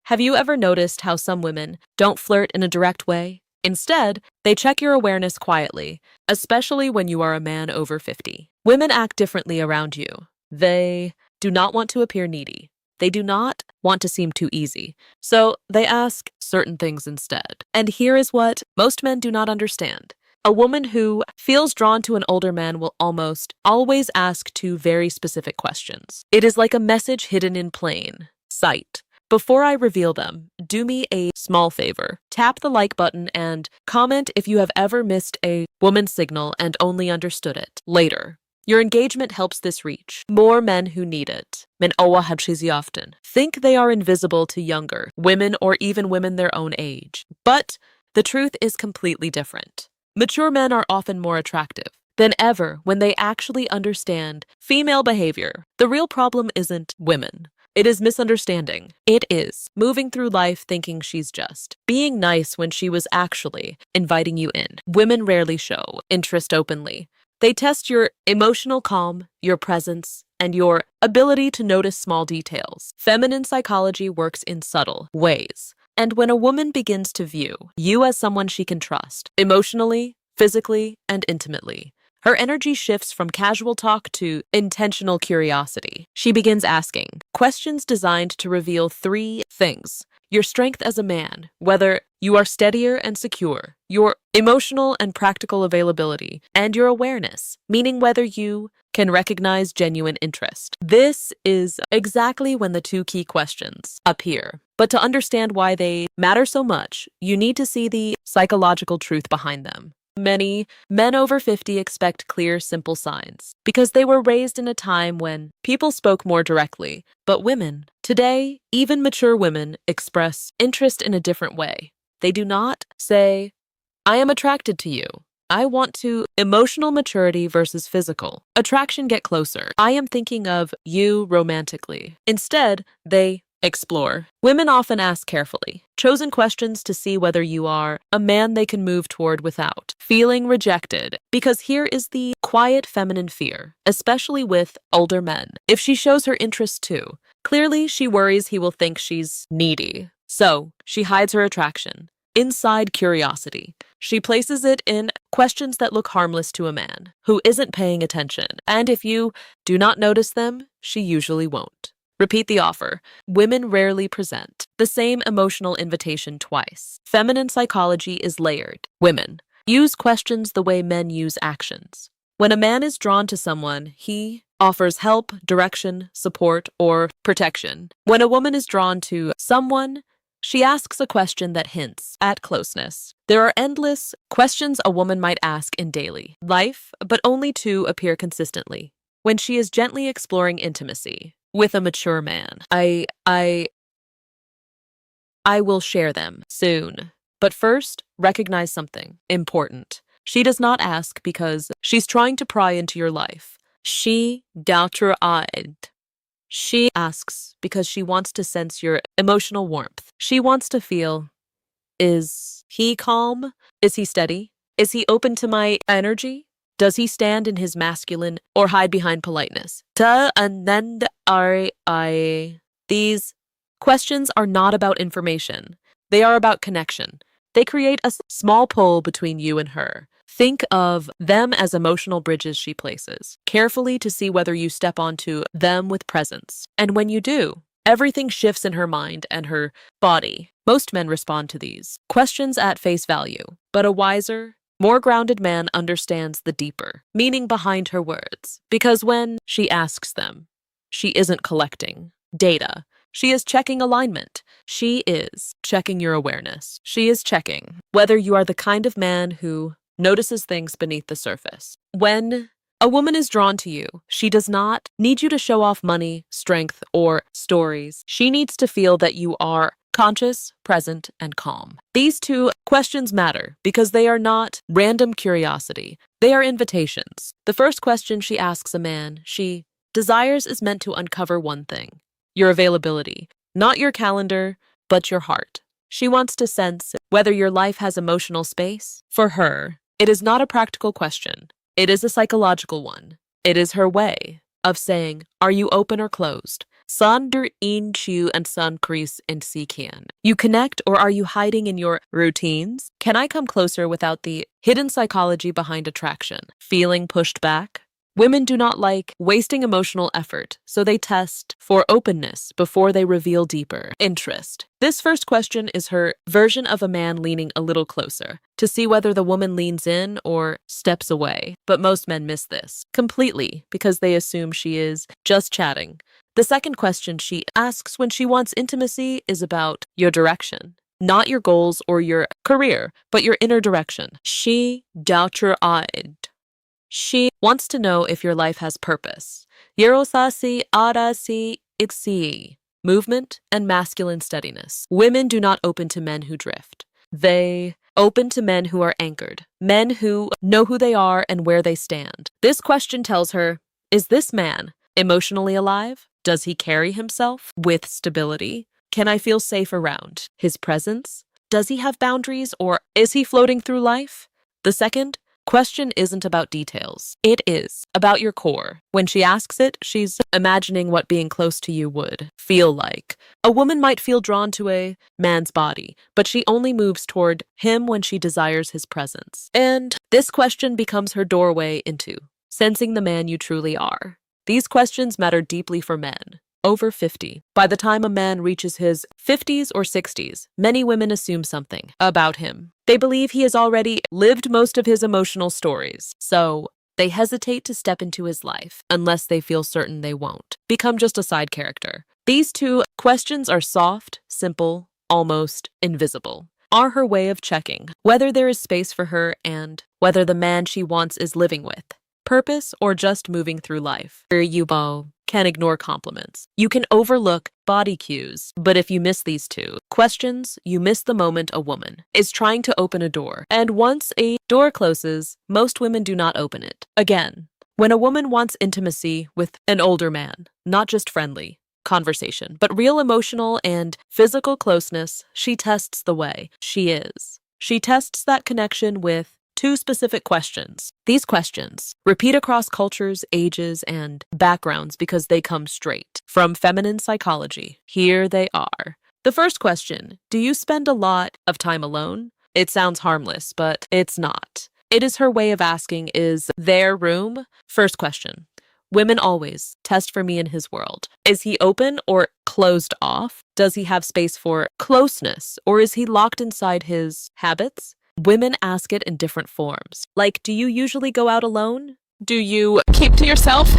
Have you ever noticed how some women don't flirt in a direct way? Instead, they check your awareness quietly, especially when you are a man over 50. Women act differently around you. They do not want to appear needy. They do not want to seem too easy. So they ask certain things instead. And here is what most men do not understand. A woman who feels drawn to an older man will almost always ask two very specific questions. It is like a message hidden in plain sight. Before I reveal them, do me a small favor. Tap the like button and comment if you have ever missed a woman's signal and only understood it later. Your engagement helps this reach more men who need it. Men often think they are invisible to younger women or even women their own age. But the truth is completely different. Mature men are often more attractive than ever when they actually understand female behavior. The real problem isn't women. It is misunderstanding. It is moving through life thinking she's just being nice when she was actually inviting you in. Women rarely show interest openly. They test your emotional calm, your presence, and your ability to notice small details. Feminine psychology works in subtle ways. And when a woman begins to view you as someone she can trust, emotionally, physically, and intimately, her energy shifts from casual talk to intentional curiosity. She begins asking questions designed to reveal three things: your strength as a man, whether you are steadier and secure, your emotional and practical availability, and your awareness, meaning whether you can recognize genuine interest. This is exactly when the two key questions appear. But to understand why they matter so much, you need to see the psychological truth behind them. Many men over 50 expect clear, simple signs because they were raised in a time when people spoke more directly. But women, today, even mature women, express interest in a different way. They do not say, I am attracted to you. I want to. Emotional maturity versus physical attraction get closer. I am thinking of you romantically. Instead, they explore. Women often ask carefully, chosen questions to see whether you are a man they can move toward without feeling rejected. Because here is the quiet feminine fear, especially with older men. If she shows her interest too, clearly she worries he will think she's needy. So she hides her attraction. Inside curiosity, she places it in questions that look harmless to a man who isn't paying attention. And if you do not notice them, she usually won't. Repeat the offer. Women rarely present the same emotional invitation twice. Feminine psychology is layered. Women use questions the way men use actions. When a man is drawn to someone, he offers help, direction, support, or protection. When a woman is drawn to someone, she asks a question that hints at closeness. There are endless questions a woman might ask in daily life, but only two appear consistently. When she is gently exploring intimacy with a mature man, I will share them soon. But first, recognize something important. She does not ask because she's trying to pry into your life. She doubter-eyed. She asks because she wants to sense your emotional warmth. She wants to feel, is he calm? Is he steady? Is he open to my energy? Does he stand in his masculine or hide behind politeness? These questions are not about information. They are about connection. They create a small pull between you and her. Think of them as emotional bridges she places, carefully to see whether you step onto them with presence. And when you do, everything shifts in her mind and her body. Most men respond to these questions at face value, but a wiser, more grounded man understands the deeper meaning behind her words. Because when she asks them, she isn't collecting data. She is checking alignment. She is checking your awareness. She is checking whether you are the kind of man who notices things beneath the surface. When a woman is drawn to you, she does not need you to show off money, strength, or stories. She needs to feel that you are conscious, present, and calm. These two questions matter because they are not random curiosity. They are invitations. The first question she asks a man she desires is meant to uncover one thing: your availability. Not your calendar, but your heart. She wants to sense whether your life has emotional space. For her, it is not a practical question. It is a psychological one. It is her way of saying, are you open or closed? Sonder in chu and sun crease and see can. You connect, or are you hiding in your routines? Can I come closer without the hidden psychology behind attraction? Feeling pushed back? Women do not like wasting emotional effort, so they test for openness before they reveal deeper interest. This first question is her version of a man leaning a little closer to see whether the woman leans in or steps away. But most men miss this completely because they assume she is just chatting. The second question she asks when she wants intimacy is about your direction. Not your goals or your career, but your inner direction. She doubt-eyed. She wants to know if your life has purpose. Yerosasi arasi iksi. Movement and masculine steadiness. Women do not open to men who drift. They open to men who are anchored. Men who know who they are and where they stand. This question tells her, is this man emotionally alive? Does he carry himself with stability? Can I feel safe around his presence? Does he have boundaries, or is he floating through life? The second question isn't about details. It is about your core. When she asks it, she's imagining what being close to you would feel like. A woman might feel drawn to a man's body, but she only moves toward him when she desires his presence. And this question becomes her doorway into sensing the man you truly are. These questions matter deeply for men over 50. By the time a man reaches his 50s or 60s, many women assume something about him. They believe he has already lived most of his emotional stories, so they hesitate to step into his life unless they feel certain they won't become just a side character. These two questions are soft, simple, almost invisible. Are her way of checking whether there is space for her and whether the man she wants is living with purpose or just moving through life. You can ignore compliments. You can overlook body cues. But if you miss these two questions, you miss the moment a woman is trying to open a door. And once a door closes, most women do not open it again. When a woman wants intimacy with an older man, not just friendly conversation, but real emotional and physical closeness, she tests the way she is. She tests that connection with two specific questions. These questions repeat across cultures, ages, and backgrounds because they come straight from feminine psychology. Here they are. The first question, do you spend a lot of time alone? It sounds harmless, but it's not. It is her way of asking, is there room? First question, women always test for me in his world. Is he open or closed off? Does he have space for closeness, or is he locked inside his habits? Women ask it in different forms. Like, do you usually go out alone? Do you keep to yourself?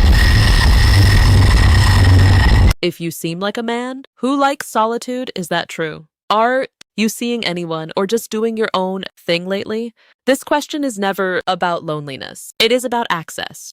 If you seem like a man who likes solitude, is that true? Are you seeing anyone or just doing your own thing lately? This question is never about loneliness. It is about access.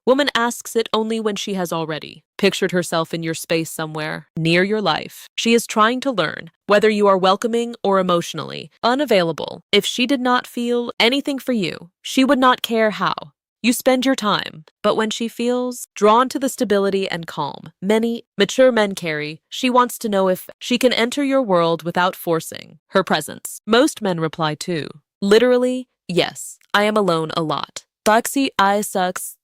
Woman asks it only when she has already pictured herself in your space somewhere near your life. She is trying to learn whether you are welcoming or emotionally unavailable. If she did not feel anything for you, she would not care how you spend your time. But when she feels drawn to the stability and calm many mature men carry, she wants to know if she can enter your world without forcing her presence. Most men reply too. Literally, yes, I am alone a lot. Taxi I sucks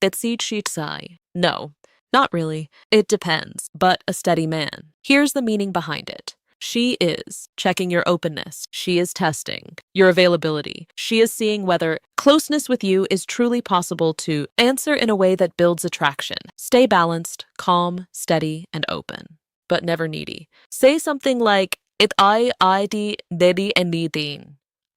sai. No, not really. It depends, but a steady man. Here's the meaning behind it. She is checking your openness. She is testing your availability. She is seeing whether closeness with you is truly possible to answer in a way that builds attraction. Stay balanced, calm, steady, and open, but never needy. Say something like, it I di dedi and di.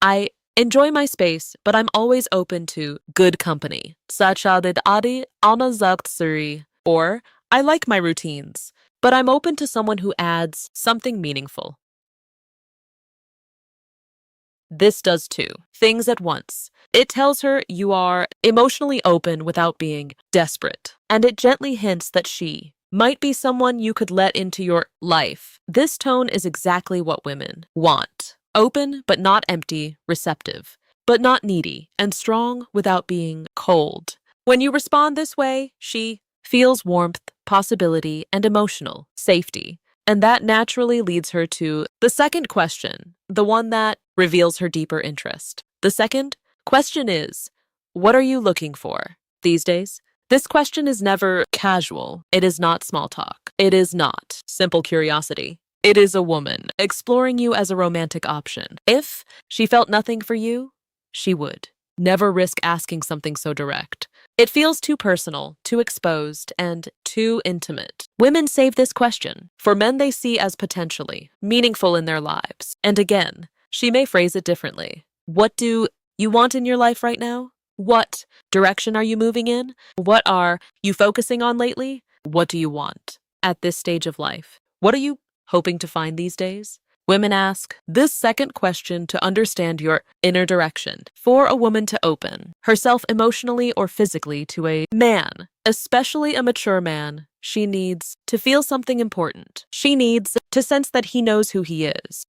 I enjoy my space, but I'm always open to good company. Sachadid adi anazakturi. Or, I like my routines, but I'm open to someone who adds something meaningful. This does two things at once. It tells her you are emotionally open without being desperate, and it gently hints that she might be someone you could let into your life. This tone is exactly what women want. Open, but not empty, receptive, but not needy, and strong without being cold. When you respond this way, she feels warmth, possibility, and emotional safety. And that naturally leads her to the second question, the one that reveals her deeper interest. The second question is, what are you looking for these days? This question is never casual. It is not small talk. It is not simple curiosity. It is a woman exploring you as a romantic option. If she felt nothing for you, she would never risk asking something so direct. It feels too personal, too exposed, and too intimate. Women save this question for men they see as potentially meaningful in their lives. And again, she may phrase it differently. What do you want in your life right now? What direction are you moving in? What are you focusing on lately? What do you want at this stage of life? What are you hoping to find these days? Women ask this second question to understand your inner direction. For a woman to open herself emotionally or physically to a man, especially a mature man, she needs to feel something important. She needs to sense that he knows who he is.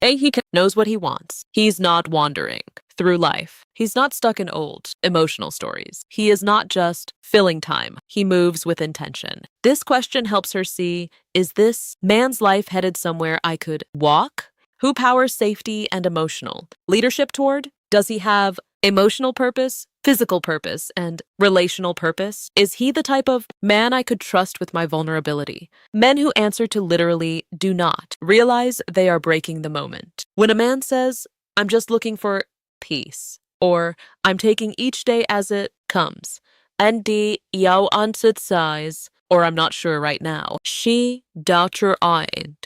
Knows what he wants. He's not wandering through life. He's not stuck in old emotional stories. He is not just filling time. He moves with intention. This question helps her see, is this man's life headed somewhere I could walk? Who powers safety and emotional leadership toward? Does he have emotional purpose, physical purpose, and relational purpose? Is he the type of man I could trust with my vulnerability? Men who answer to literally do not realize they are breaking the moment. When a man says, I'm just looking for peace, or I'm taking each day as it comes, Andy jag anser size, or I'm not sure right now, she daughter eyed.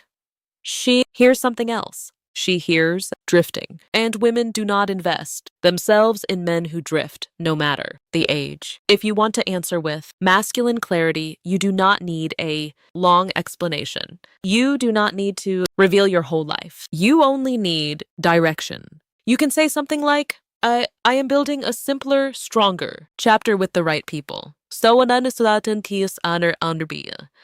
She hears something else. She hears drifting. And women do not invest themselves in men who drift, no matter the age. If you want to answer with masculine clarity, you do not need a long explanation. You do not need to reveal your whole life. You only need direction. You can say something like, I am building a simpler, stronger chapter with the right people. So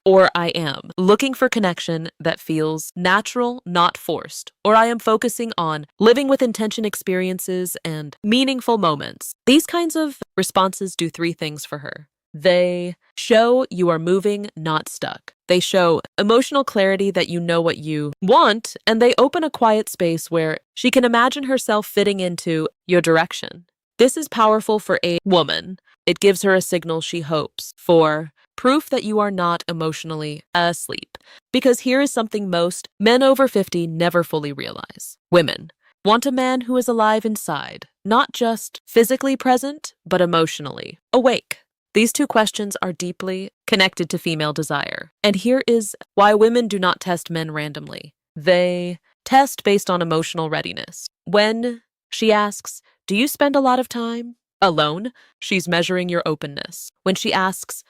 or I am looking for connection that feels natural, not forced, or I am focusing on living with intention experiences and meaningful moments. These kinds of responses do three things for her. They show you are moving, not stuck. They show emotional clarity that you know what you want, and they open a quiet space where she can imagine herself fitting into your direction. This is powerful for a woman. It gives her a signal she hopes for, proof that you are not emotionally asleep. Because here is something most men over 50 never fully realize. Women want a man who is alive inside, not just physically present, but emotionally awake. These two questions are deeply connected to female desire. And here is why women do not test men randomly. They test based on emotional readiness. When she asks, do you spend a lot of time alone? She's measuring your openness. When she asks,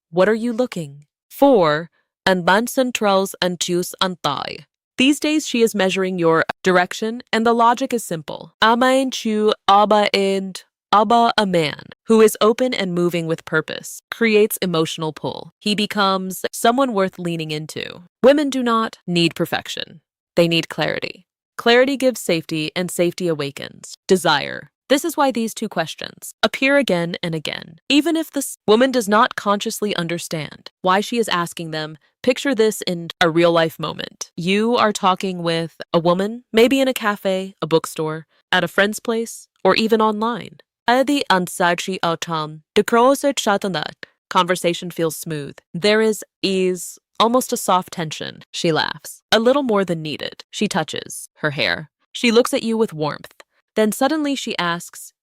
what are you looking for? And ban centrals and choose antai. These days she is measuring your direction, and the logic is simple. Amain chu aba and Abba, a man who is open and moving with purpose, creates emotional pull. He becomes someone worth leaning into. Women do not need perfection. They need clarity. Clarity gives safety, and safety awakens desire. This is why these two questions appear again and again. Even if this woman does not consciously understand why she is asking them, picture this in a real-life moment. You are talking with a woman, maybe in a cafe, a bookstore, at a friend's place, or even online. Adi ansachi autam, decroset shatanat. Conversation feels smooth. There is ease, almost a soft tension. She laughs, a little more than needed. She touches her hair. She looks at you with warmth. Then suddenly she asks,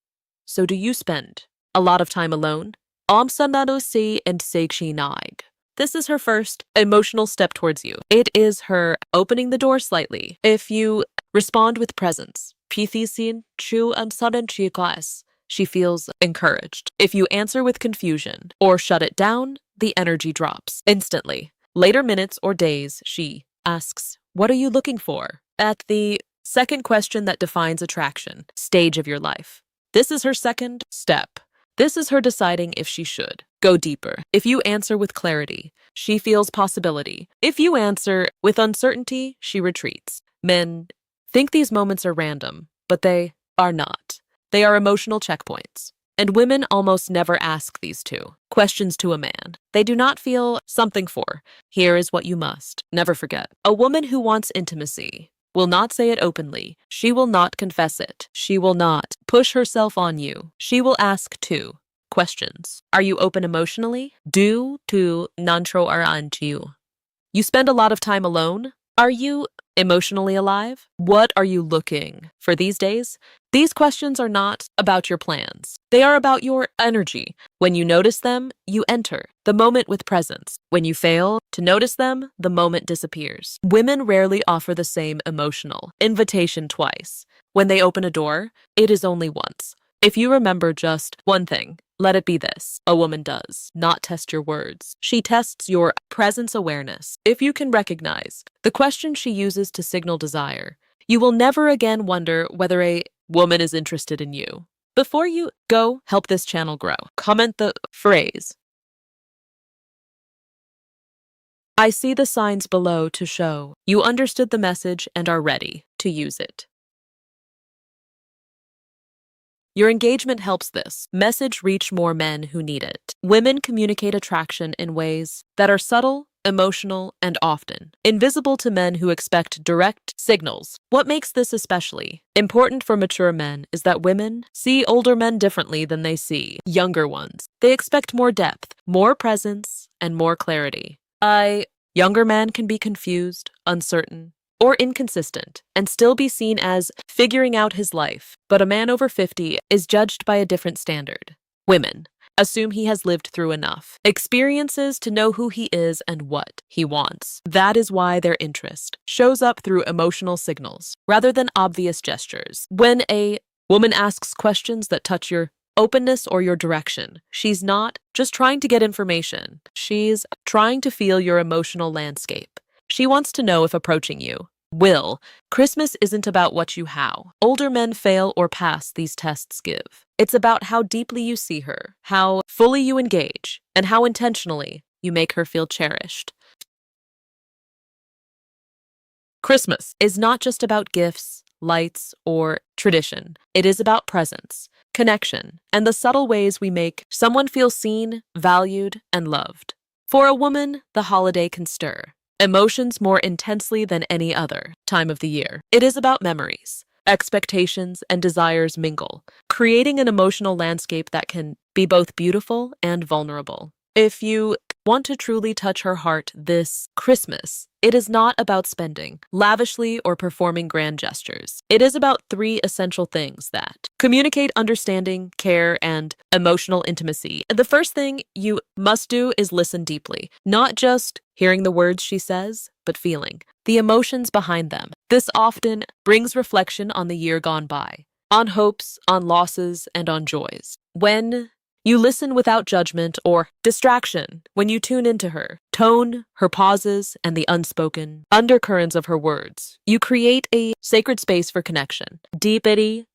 so do you spend a lot of time alone? Amsanado si and seikshi nag. This is her first emotional step towards you. It is her opening the door slightly. If you respond with presence, pithisin chu and sudden chikas, she feels encouraged. If you answer with confusion or shut it down, the energy drops instantly. Later minutes or days, she asks, what are you looking for? At the second question that defines attraction, stage of your life. This is her second step. This is her deciding if she should go deeper. If you answer with clarity, she feels possibility. If you answer with uncertainty, she retreats. Men think these moments are random, but they are not. They are emotional checkpoints. And women almost never ask these two questions to a man. They do not feel something for, here is what you must. Never forget. A woman who wants intimacy will not say it openly. She will not confess it. She will not push herself on you. She will ask two questions. Are you open emotionally? Do to nantro aranju. You spend a lot of time alone? Are you emotionally alive? What are you looking for these days? These questions are not about your plans. They are about your energy. When you notice them, you enter the moment with presence. When you fail to notice them, the moment disappears. Women rarely offer the same emotional invitation twice. When they open a door, it is only once. If you remember just one thing, let it be this. A woman does not test your words. She tests your presence awareness. If you can recognize the question she uses to signal desire, you will never again wonder whether a woman is interested in you. Before you go help this channel grow, comment the phrase, "I see the signs below" to show you understood the message and are ready to use it. Your engagement helps this message reach more men who need it. Women communicate attraction in ways that are subtle, emotional, and often invisible to men who expect direct signals. What makes this especially important for mature men is that women see older men differently than they see younger ones. They expect more depth, more presence, and more clarity. A younger man can be confused, uncertain, or inconsistent, and still be seen as figuring out his life. But a man over 50 is judged by a different standard. Women assume he has lived through enough experiences to know who he is and what he wants. That is why their interest shows up through emotional signals rather than obvious gestures. When a woman asks questions that touch your openness or your direction, she's not just trying to get information. She's trying to feel your emotional landscape. She wants to know if approaching you will. Christmas isn't about what you how older men fail or pass these tests give. It's about how deeply you see her, how fully you engage, and how intentionally you make her feel cherished. Christmas is not just about gifts, lights, or tradition. It is about presence, connection, and the subtle ways we make someone feel seen, valued, and loved. For a woman, the holiday can stir emotions more intensely than any other time of the year. It is about memories, expectations, and desires mingle, creating an emotional landscape that can be both beautiful and vulnerable. If you want to truly touch her heart this Christmas, it is not about spending lavishly or performing grand gestures. It is about three essential things that communicate understanding, care, and emotional intimacy. The first thing you must do is listen deeply, not just hearing the words she says, but feeling the emotions behind them. This often brings reflection on the year gone by, on hopes, on losses, and on joys. When you listen without judgment or distraction, when you tune into her tone, her pauses, and the unspoken undercurrents of her words, you create a sacred space for connection. Deepity,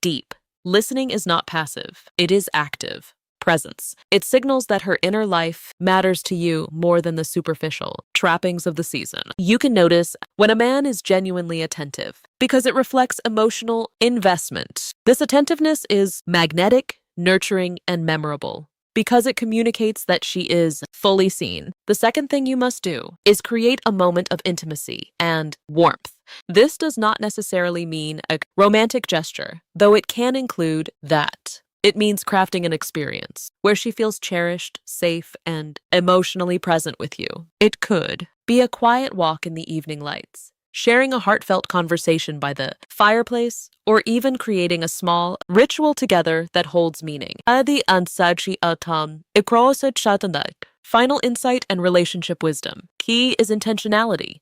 deep. Listening is not passive, it is active. Presence. It signals that her inner life matters to you more than the superficial trappings of the season. You can notice when a man is genuinely attentive because it reflects emotional investment. This attentiveness is magnetic, nurturing, and memorable because it communicates that she is fully seen. The second thing you must do is create a moment of intimacy and warmth. This does not necessarily mean a romantic gesture, though it can include that. It means crafting an experience where she feels cherished, safe, and emotionally present with you. It could be a quiet walk in the evening lights, sharing a heartfelt conversation by the fireplace, or even creating a small ritual together that holds meaning. Final insight and relationship wisdom. Key is intentionality.